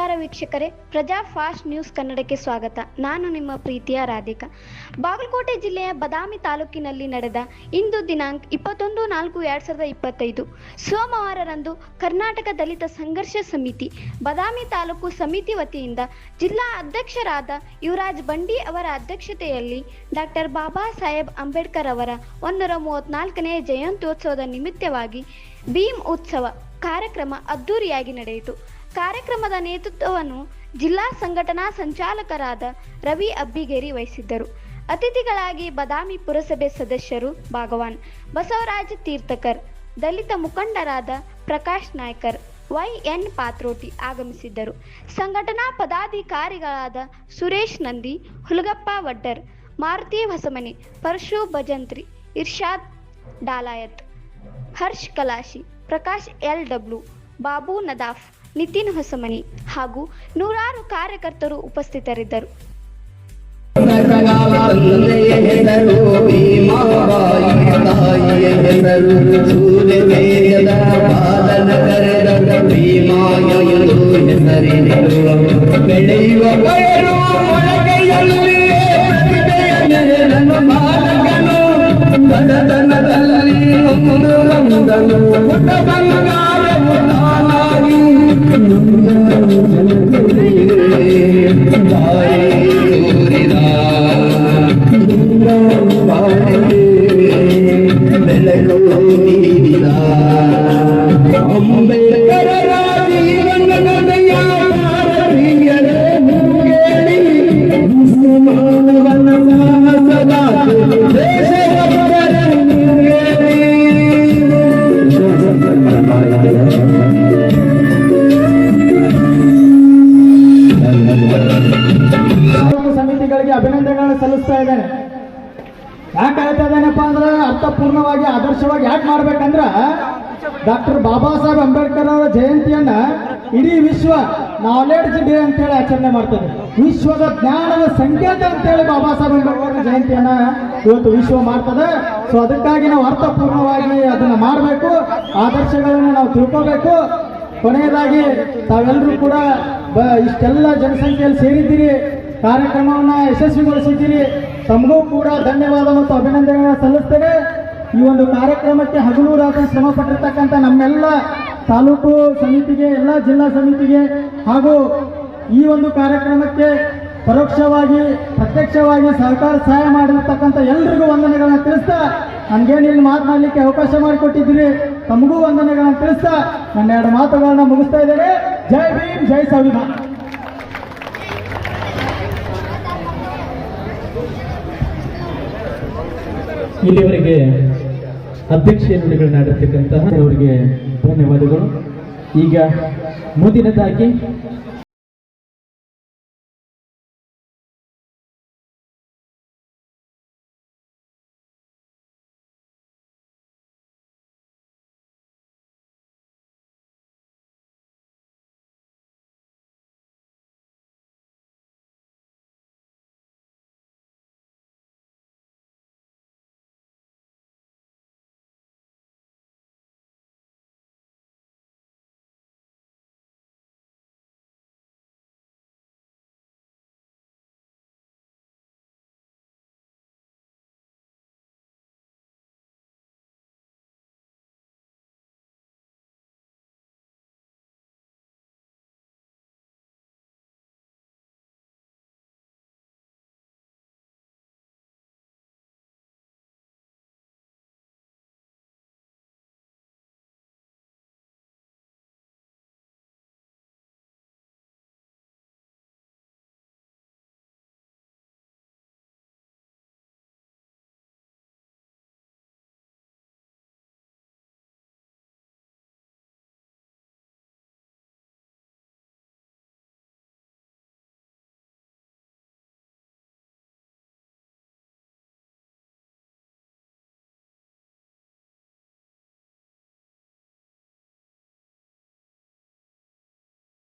ನಮಸ್ಕಾರ ವೀಕ್ಷಕರೇ, ಪ್ರಜಾ ಫಾಸ್ಟ್ ನ್ಯೂಸ್ ಕನ್ನಡಕ್ಕೆ ಸ್ವಾಗತ. ನಾನು ನಿಮ್ಮ ಪ್ರೀತಿಯ ರಾಧಿಕಾ. ಬಾಗಲಕೋಟೆ ಜಿಲ್ಲೆಯ ಬದಾಮಿ ತಾಲೂಕಿನಲ್ಲಿ ನಡೆದ ಇಂದು ದಿನಾಂಕ 21/4/2025 ಸೋಮವಾರರಂದು ಕರ್ನಾಟಕ ದಲಿತ ಸಂಘರ್ಷ ಸಮಿತಿ ಬದಾಮಿ ತಾಲೂಕು ಸಮಿತಿ ವತಿಯಿಂದ ಜಿಲ್ಲಾ ಅಧ್ಯಕ್ಷರಾದ ಯುವರಾಜ್ ಬಂಡಿ ಅವರ ಅಧ್ಯಕ್ಷತೆಯಲ್ಲಿ ಡಾಕ್ಟರ್ ಬಾಬಾ ಸಾಹೇಬ್ ಅಂಬೇಡ್ಕರ್ ಅವರ 134ನೇ ಜಯಂತ್ಯೋತ್ಸವದ ನಿಮಿತ್ತವಾಗಿ ಭೀಮ್ ಉತ್ಸವ ಕಾರ್ಯಕ್ರಮ ಅದ್ದೂರಿಯಾಗಿ ನಡೆಯಿತು. ಕಾರ್ಯಕ್ರಮದ ನೇತೃತ್ವವನ್ನು ಜಿಲ್ಲಾ ಸಂಘಟನಾ ಸಂಚಾಲಕರಾದ ರವಿ ಅಬ್ಬಿಗೇರಿ ವಹಿಸಿದ್ದರು. ಅತಿಥಿಗಳಾಗಿ ಬದಾಮಿ ಪುರಸಭೆ ಸದಸ್ಯರು ಭಾಗವಾನ್ ಬಸವರಾಜ್ ತೀರ್ಥಕರ್, ದಲಿತ ಮುಖಂಡರಾದ ಪ್ರಕಾಶ್ ನಾಯ್ಕರ್, YN ಪಾತ್ರೋಟಿ ಆಗಮಿಸಿದ್ದರು. ಸಂಘಟನಾ ಪದಾಧಿಕಾರಿಗಳಾದ ಸುರೇಶ್ ನಂದಿ, ಹುಲಗಪ್ಪ ವಡ್ಡರ್, ಮಾರುತಿ ಹೊಸಮನಿ, ಪರಶು ಭಜಂತ್ರಿ, ಇರ್ಷಾದ್ ಡಾಲಾಯತ್, ಹರ್ಷ್ ಕಲಾಶಿ, ಪ್ರಕಾಶ್ LW, ಬಾಬು ನದಾಫ್, ನಿತಿನ್ ಹೊಸಮನಿ ಹಾಗೂ ನೂರಾರು ಕಾರ್ಯಕರ್ತರು ಉಪಸ್ಥಿತರಿದ್ದರು. ಸಮಿತಿಗಳಿಗೆ ಅಭಿನಂದನೆಗಳನ್ನು ಸಲ್ಲಿಸ್ತಾ ಇದ್ದೇನೆ. ಯಾಕೆ ಹೇಳ್ತಾ ಇದ್ದೇನಪ್ಪ ಅಂದ್ರೆ ಅರ್ಥಪೂರ್ಣವಾಗಿ ಆದರ್ಶವಾಗಿ ಯಾಕೆ ಮಾಡ್ಬೇಕಂದ್ರ ಡಾಕ್ಟರ್ ಬಾಬಾ ಸಾಹೇಬ್ ಅಂಬೇಡ್ಕರ್ ಅವರ ಜಯಂತಿಯನ್ನ ಇಡೀ ವಿಶ್ವ ನಾಲೆಡ್ಜ್ ಡೇ ಅಂತೇಳಿ ಆಚರಣೆ ಮಾಡ್ತದೆ. ವಿಶ್ವದ ಜ್ಞಾನದ ಸಂಕೇತ ಅಂತೇಳಿ ಬಾಬಾ ಸಾಹೇಬ್ ಅಂಬೇಡ್ಕರ್ ಜಯಂತಿಯನ್ನ ಇವತ್ತು ವಿಶ್ವ ಮಾಡ್ತದೆ. ಸೊ ಅದಕ್ಕಾಗಿ ನಾವು ಅರ್ಥಪೂರ್ಣವಾಗಿ ಅದನ್ನ ಮಾಡಬೇಕು, ಆದರ್ಶಗಳನ್ನು ನಾವು ತಿಳ್ಕೋಬೇಕು. ಕೊನೆಯದಾಗಿ ತಾವೆಲ್ಲರೂ ಕೂಡ ಇಷ್ಟೆಲ್ಲ ಜನಸಂಖ್ಯೆಯಲ್ಲಿ ಸೇರಿದ್ದೀರಿ, ಕಾರ್ಯಕ್ರಮವನ್ನು ಯಶಸ್ವಿಗೊಳಿಸಿದ್ದೀರಿ. ತಮಗೂ ಕೂಡ ಧನ್ಯವಾದ ಮತ್ತು ಅಭಿನಂದನೆಗಳನ್ನು ಸಲ್ಲಿಸ್ತೇನೆ. ಈ ಒಂದು ಕಾರ್ಯಕ್ರಮಕ್ಕೆ ಹಗಲು ರಾತ್ರಿ ಶ್ರಮ ಪಟ್ಟಿರ್ತಕ್ಕಂಥ ನಮ್ಮೆಲ್ಲ ತಾಲೂಕು ಸಮಿತಿಗೆ, ಎಲ್ಲ ಜಿಲ್ಲಾ ಸಮಿತಿಗೆ ಹಾಗೂ ಈ ಒಂದು ಕಾರ್ಯಕ್ರಮಕ್ಕೆ ಪರೋಕ್ಷವಾಗಿ ಪ್ರತ್ಯಕ್ಷವಾಗಿ ಸಹಾಯ ಮಾಡಿರ್ತಕ್ಕಂಥ ಎಲ್ರಿಗೂ ವಂದನೆಗಳನ್ನು ತಿಳಿಸ್ತಾ, ನಮಗೇನು ಇಲ್ಲಿ ಮಾತನಾಡಲಿಕ್ಕೆ ಅವಕಾಶ ಮಾಡಿಕೊಟ್ಟಿದ್ದೀರಿ, ತಮಗೂ ವಂದನೆಗಳನ್ನು ತಿಳಿಸ್ತಾ ನನ್ನ 2 ಮಾತುಗಳನ್ನ ಮುಗಿಸ್ತಾ ಇದ್ದೇನೆ. ಜೈ ಭೀಮ್, ಜೈ ಸಂವಿಧಾನ. ಇಲ್ಲಿವರೆಗೆ ಅಧ್ಯಕ್ಷೀಯ ನುಡಿಗಳನ್ನಾಡಿರ್ತಕ್ಕಂತಹ ಅವರಿಗೆ ಧನ್ಯವಾದಗಳು. ಈಗ ಮುಂದಿನದಾಗಿ